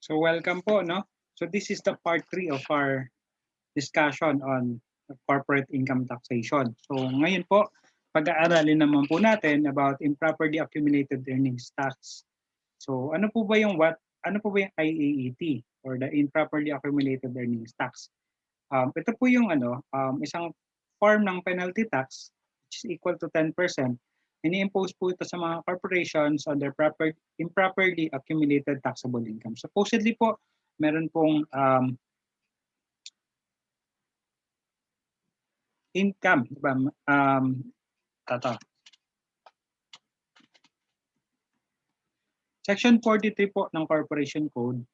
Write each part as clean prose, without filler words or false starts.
So welcome po, no? So this is the part 3 of our discussion on corporate income taxation. So ngayon po, pag-aaralin naman po natin about improperly accumulated earnings tax. So ano po ba yung IAET or the improperly accumulated earnings tax? Ito po yung isang form ng penalty tax which is equal to 10%. Ini-impose po ito sa mga corporations on their improperly accumulated taxable income. Supposedly po, meron pong income, di ba? Ito. Section 43 po ng Corporation Code,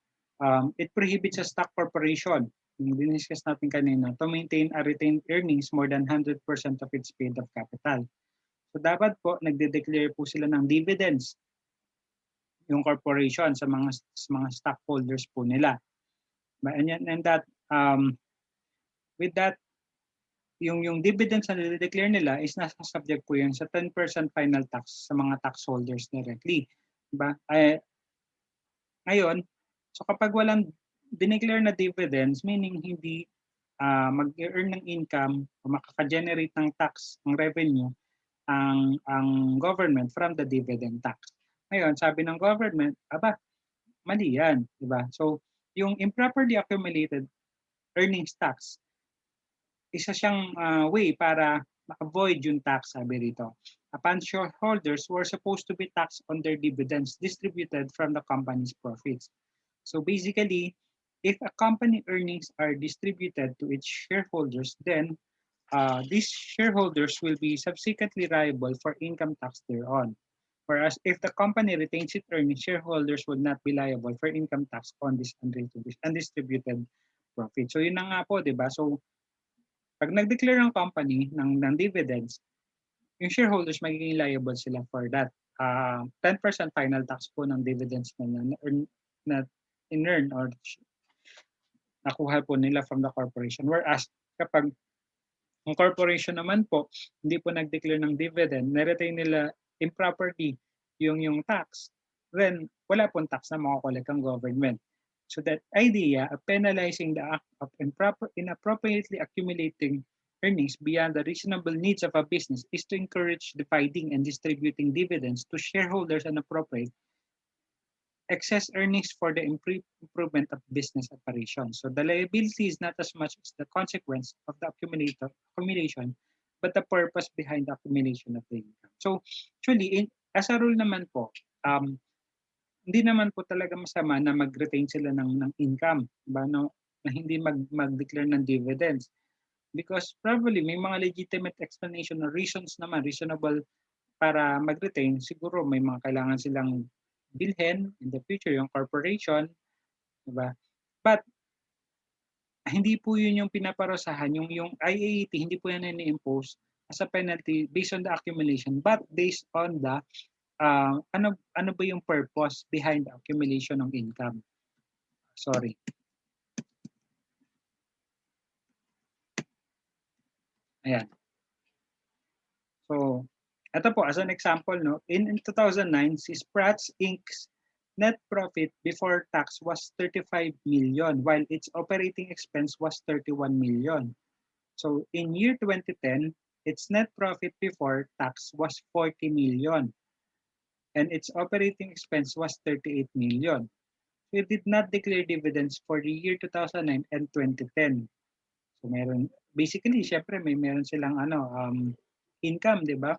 it prohibits a stock corporation, yung diniscuss natin kanina, to maintain a retained earnings more than 100% of its paid up capital. So dapat po nagde-declare po sila ng dividends yung corporation sa mga stockholders po nila. And that with that yung dividends na nire-declare nila is nasa subject po yun sa 10% final tax sa mga tax holders directly. Diba? Ngayon, so kapag walang dineclare na dividends, meaning hindi mag-earn ng income o makaka-generate ng tax, ng revenue, ang government from the dividend tax. Ngayon, sabi ng government, mali yan, di ba? So, yung improperly accumulated earnings tax, isa siyang way para ma-avoid yung tax, sabi rito. Upon shareholders who are supposed to be taxed on their dividends distributed from the company's profits. So basically, if a company earnings are distributed to its shareholders, then these shareholders will be subsequently liable for income tax thereon. Whereas if the company retains its earnings, shareholders would not be liable for income tax on this undistributed profit. So yun na nga po, di ba? So pag nag-declare ng company ng dividends, yung shareholders magiging liable sila for that. 10% final tax po ng dividends na in-earn or nakuha po nila from the corporation. Whereas kapag ang corporation naman po, hindi po nag-declare ng dividend, na-retain nila improperly yung tax, then wala pong tax na makakolek ang government. So that idea of penalizing the act of inappropriately accumulating earnings beyond the reasonable needs of a business is to encourage dividing and distributing dividends to shareholders and appropriate excess earnings for the improvement of business operations. So the liability is not as much as the consequence of the accumulation, but the purpose behind the accumulation of the income. So actually, as a rule naman po, hindi naman po talaga masama na mag-retain sila ng income, diba? No, na hindi mag-declare ng dividends. Because probably may mga legitimate explanation or reasons naman, reasonable para mag-retain. Siguro may mga kailangan silang bilhin in the future, yung corporation, diba? But hindi po yun yung pinaparusahan, yung IAET, hindi po yan ini-impose as a penalty based on the accumulation, but based on the ano ba yung purpose behind the accumulation ng income. Sorry. Ayan. So, ito po, as an example, no, in 2009, si Spratz Inc.'s net profit before tax was 35 million, while its operating expense was 31 million. So, in year 2010, its net profit before tax was 40 million, and its operating expense was 38 million. So, it did not declare dividends for the year 2009 and 2010. So, basically, syempre, meron silang income, di ba?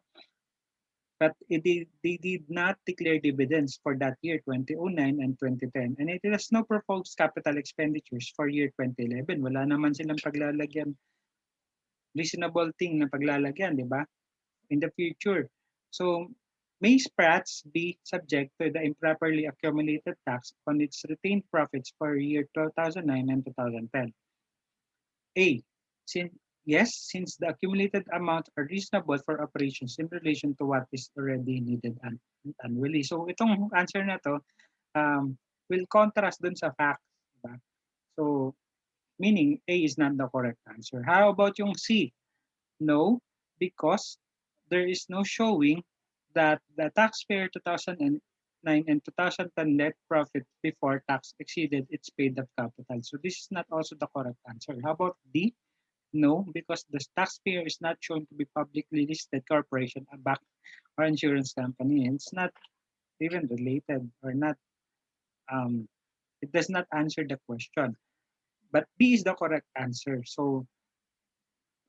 But they did not declare dividends for that year, 2009 and 2010. And it has no proposed capital expenditures for year 2011. Wala naman silang paglalagyan, reasonable thing na paglalagyan, di ba? In the future. So, may Spratz be subject to the improperly accumulated tax on its retained profits for year 2009 and 2010? A. Since the accumulated amounts are reasonable for operations in relation to what is already needed annually. So itong answer na to will contrast dun sa facts. Diba? So meaning A is not the correct answer. How about yung C? No, because there is no showing that the taxpayer 2011 and 2010 net profit before tax exceeded its paid-up capital. So this is not also the correct answer. How about D? No, because the taxpayer is not shown to be publicly listed corporation, a bank, or insurance company. It's not even related or not. Um, it does not answer the question. But B is the correct answer. So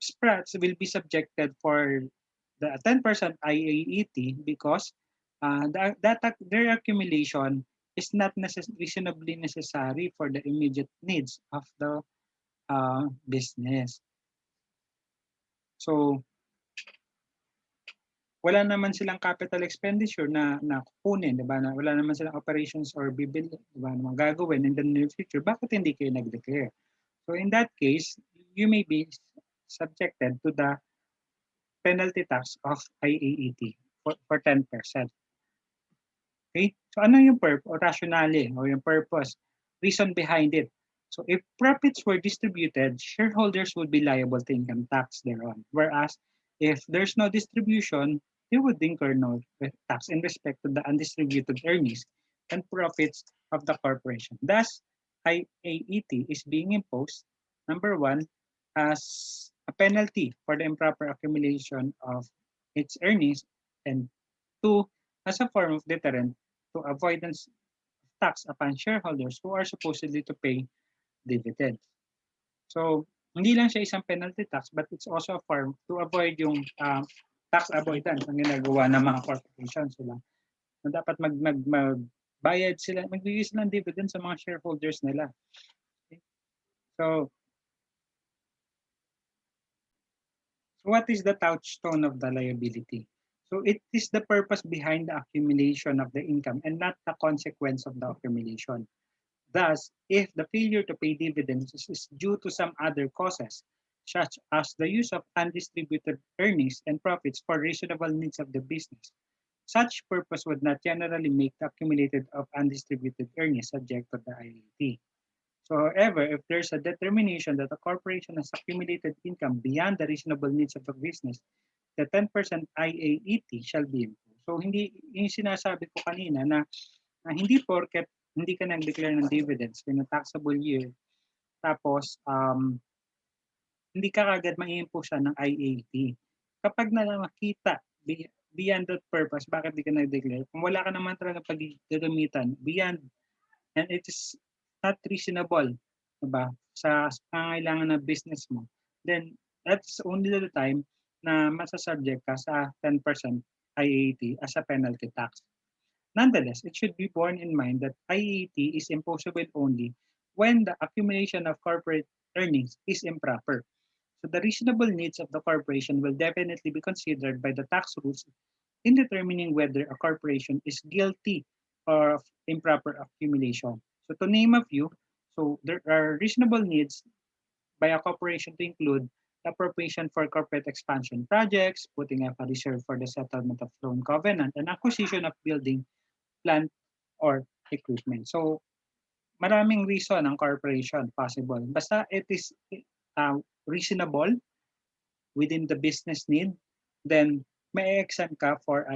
Sprats will be subjected for the 10% IAET because their accumulation is not reasonably necessary for the immediate needs of the business. So, wala naman silang capital expenditure na kukunin, 'di ba? Na wala naman silang operations or bibili, 'di ba? Na gagawin in the near future. Bakit hindi kayo nag-declare? So in that case, you may be subjected to the penalty tax of IAET for 10%. Okay? So ano yung or rationale or yung purpose, reason behind it? So if profits were distributed, shareholders would be liable to income tax thereon. Whereas if there's no distribution, they would incur no tax in respect to the undistributed earnings and profits of the corporation. Thus, IAET is being imposed, number one, as a penalty for the improper accumulation of its earnings, and two, as a form of deterrent to avoidance tax upon shareholders who are supposedly to pay dividends. So, hindi lang siya isang penalty tax, but it's also a form to avoid yung tax avoidance ang ginagawa ng mga corporations sila. Na dapat magbayad sila, magbigay sila ng dividend sa mga shareholders nila. Okay? So what is the touchstone of the liability? So it is the purpose behind the accumulation of the income and not the consequence of the accumulation. Thus, if the failure to pay dividends is due to some other causes, such as the use of undistributed earnings and profits for reasonable needs of the business, such purpose would not generally make the accumulated of undistributed earnings subject to the IAT. So, however, if there's a determination that a corporation has accumulated income beyond the reasonable needs of the business, the 10% IAET shall be imposed. So, hindi yung sinasabi ko kanina na hindi porket hindi ka nag-declare ng dividends in a taxable year, tapos hindi ka kagad mai-impose siya ng IAT. Kapag nakita beyond that purpose, bakit di ka nag-declare? Kung wala ka naman talaga paggagamitan beyond, and it is not reasonable, diba, sa pangangailangan ng business mo, then that's only the time na masasubject ka sa 10% IAT as a penalty tax. Nonetheless, it should be borne in mind that IAT is imposable only when the accumulation of corporate earnings is improper. So the reasonable needs of the corporation will definitely be considered by the tax rules in determining whether a corporation is guilty of improper accumulation. So to name a few, so there are reasonable needs by a corporation to include the appropriation for corporate expansion projects, putting up a reserve for the settlement of loan covenant, and acquisition of building, plant, or equipment. So maraming reason ang corporation possible. Basta it is reasonable within the business need, then may exempt ka for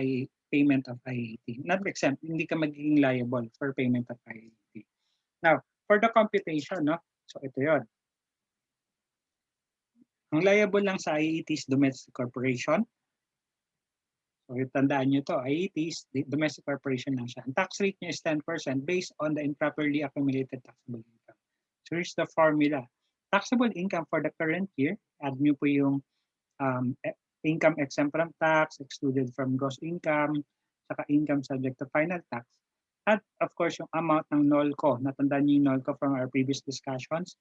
payment of IAT. Not exempt, hindi ka magiging liable for payment of IAT. Now, for the computation, no? So ito yon. Ang liable lang sa IAT is domestic corporation. So tandaan nyo to, IAT is domestic corporation lang siya. Ang tax rate niya is 10% based on the improperly accumulated taxable income. So here's the formula. Taxable income for the current year, add nyo po yung income exempt from tax, excluded from gross income, saka income subject to final tax. At of course, yung amount ng NOLCO. Natandaan niyo yung NOLCO from our previous discussions.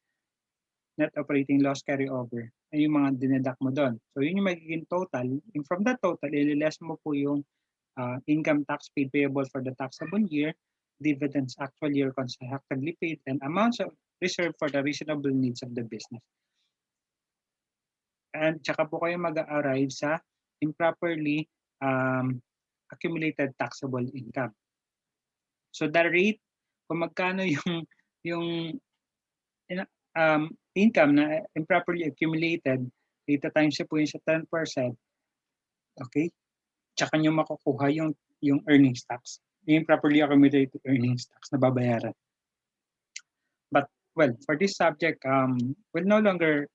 Net operating loss carryover. Ay yung mga dineduct mo doon. So yun yung magiging total. And from that total, ililess mo po yung income tax paid payable for the taxable year, dividends actually or constructively paid, and amounts of reserved for the reasonable needs of the business. And tsaka po kayo mag-arrive sa improperly accumulated taxable income. So the rate, kung magkano yung income na improperly accumulated, data times po yun sa 10%, okay? Tsaka nyo makukuha yung earnings tax. improperly accumulated earnings tax na babayaran. But well, for this subject, we'll no longer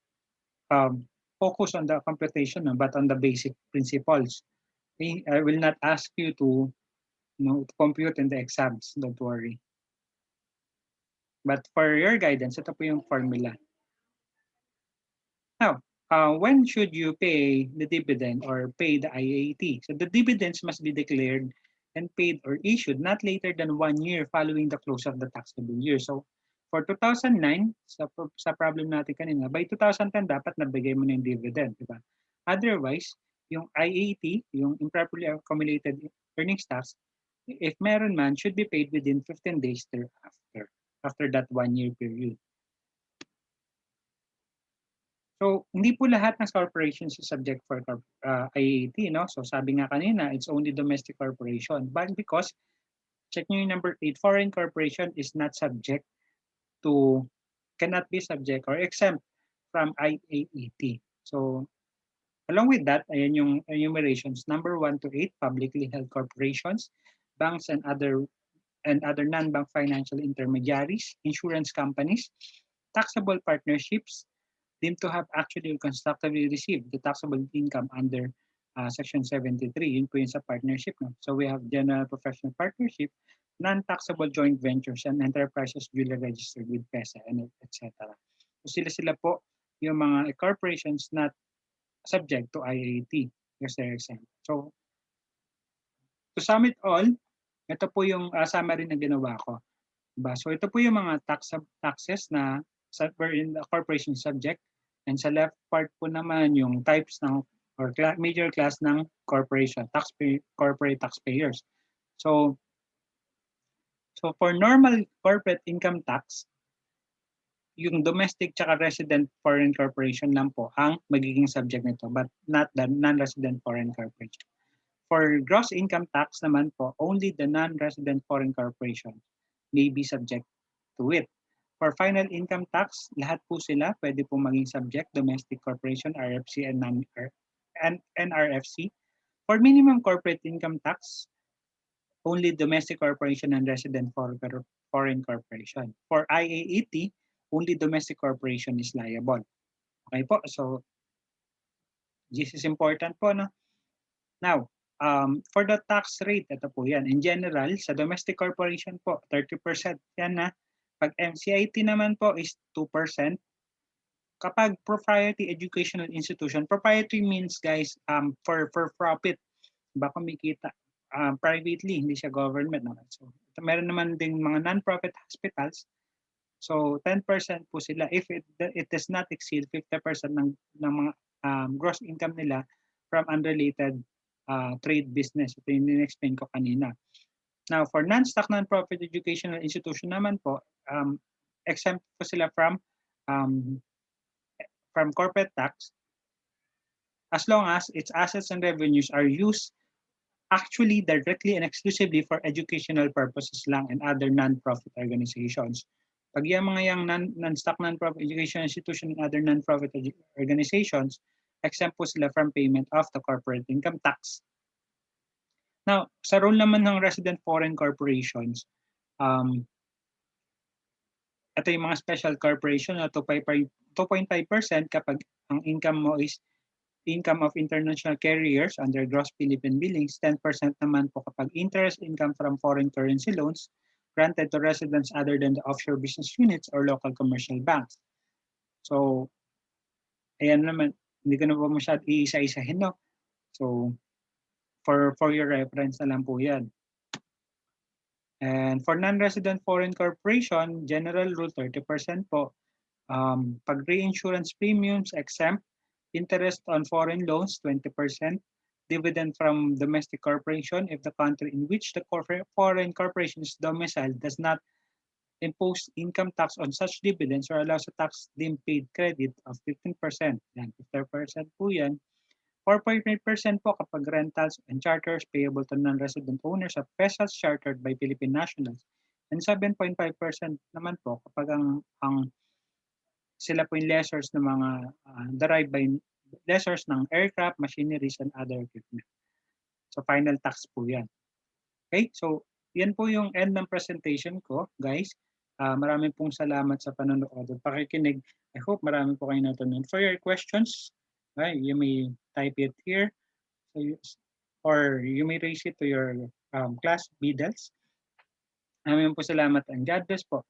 focus on the computation, but on the basic principles. I will not ask you to, to compute in the exams. Don't worry. But for your guidance, ito po yung formula. Now, when should you pay the dividend or pay the IAT? So the dividends must be declared and paid or issued not later than 1 year following the close of the taxable year. So for 2009, sa problem natin kanina, by 2010 dapat nabigay mo na yung dividend, di ba? Otherwise, yung IAT, yung improperly accumulated earnings tax, if meron man, should be paid within 15 days thereafter, after that 1 year period. So, hindi po lahat ng corporations is subject for IAT, no? So, sabi nga kanina, it's only domestic corporation. But because, check nyo yung number 8, foreign corporation is not subject to, cannot be subject or exempt from IAT. So, along with that, ayan yung enumerations. Number 1 to 8, publicly held corporations, banks and other non-bank financial intermediaries, insurance companies, taxable partnerships, deemed to have actually constructively received the taxable income under Section 73. Yun po yun sa partnership. No? So we have general professional partnership, non-taxable joint ventures, and enterprises duly registered with PESA, and etc. So sila po yung mga corporations not subject to IAT because they're exempt. So to sum it all, ito po yung summary na ginawa ko. Diba? So ito po yung mga taxes na wherein the corporation subject. And sa left part po naman yung types ng or major class ng corporation, corporate taxpayers. So for normal corporate income tax, yung domestic tsaka resident foreign corporation lang po ang magiging subject nito, but not the non-resident foreign corporation. For gross income tax naman po, only the non-resident foreign corporation may be subject to it. For final income tax, lahat po sila pwede po maging subject, domestic corporation, RFC, and NRFC. For minimum corporate income tax, only domestic corporation and resident foreign corporation. For IAET, only domestic corporation is liable. Okay po, so this is important po, no? Now, for the tax rate, ito po yan. In general, sa domestic corporation po, 30% yan na. Pag MCIT naman po is 2%. Kapag proprietary educational institution, proprietary means guys, for profit, ba kumikita privately, hindi siya government naman. So, meron naman ding mga non-profit hospitals. So, 10% po sila if it does not exceed 50% ng mga gross income nila from unrelated trade business. Ito yung in-explain ko kanina. Now, for non-stock non-profit educational institution naman po, exempt po sila from corporate tax as long as its assets and revenues are used actually directly and exclusively for educational purposes lang and other non-profit organizations. Pag yung mga non-stock non-profit educational institution and other non-profit organizations, exempt po sila from payment of the corporate income tax. Now, sa role naman ng resident foreign corporations, ito yung mga special corporation na 2.5% kapag ang income mo is income of international carriers under gross Philippine billings, 10% naman po kapag interest income from foreign currency loans granted to residents other than the offshore business units or local commercial banks. So, ayan naman, hindi ko na po masyad iisa-isahin, no? So, for your reference na lang po yan. And for non-resident foreign corporation, general rule 30% po. Pag reinsurance premiums, exempt. Interest on foreign loans, 20%. Dividend from domestic corporation if the country in which the foreign corporation is domiciled does not impose income tax on such dividends or allows a tax deemed paid credit of 15%. Yan, 50% po yan. 4.8% po kapag rentals and charters payable to non-resident owners of vessels chartered by Philippine nationals. And 7.5% naman po kapag ang sila po yung lessors ng mga derived by lessors ng aircraft, machineries, and other equipment. So final tax po yan. Okay, so yan po yung end ng presentation ko, guys. Maraming pong salamat sa panonood at pakikinig. I hope marami po kayong natutunan. For your questions, you may type it here, so or you may raise it to your class, Beadles. Maraming po salamat and God bless po.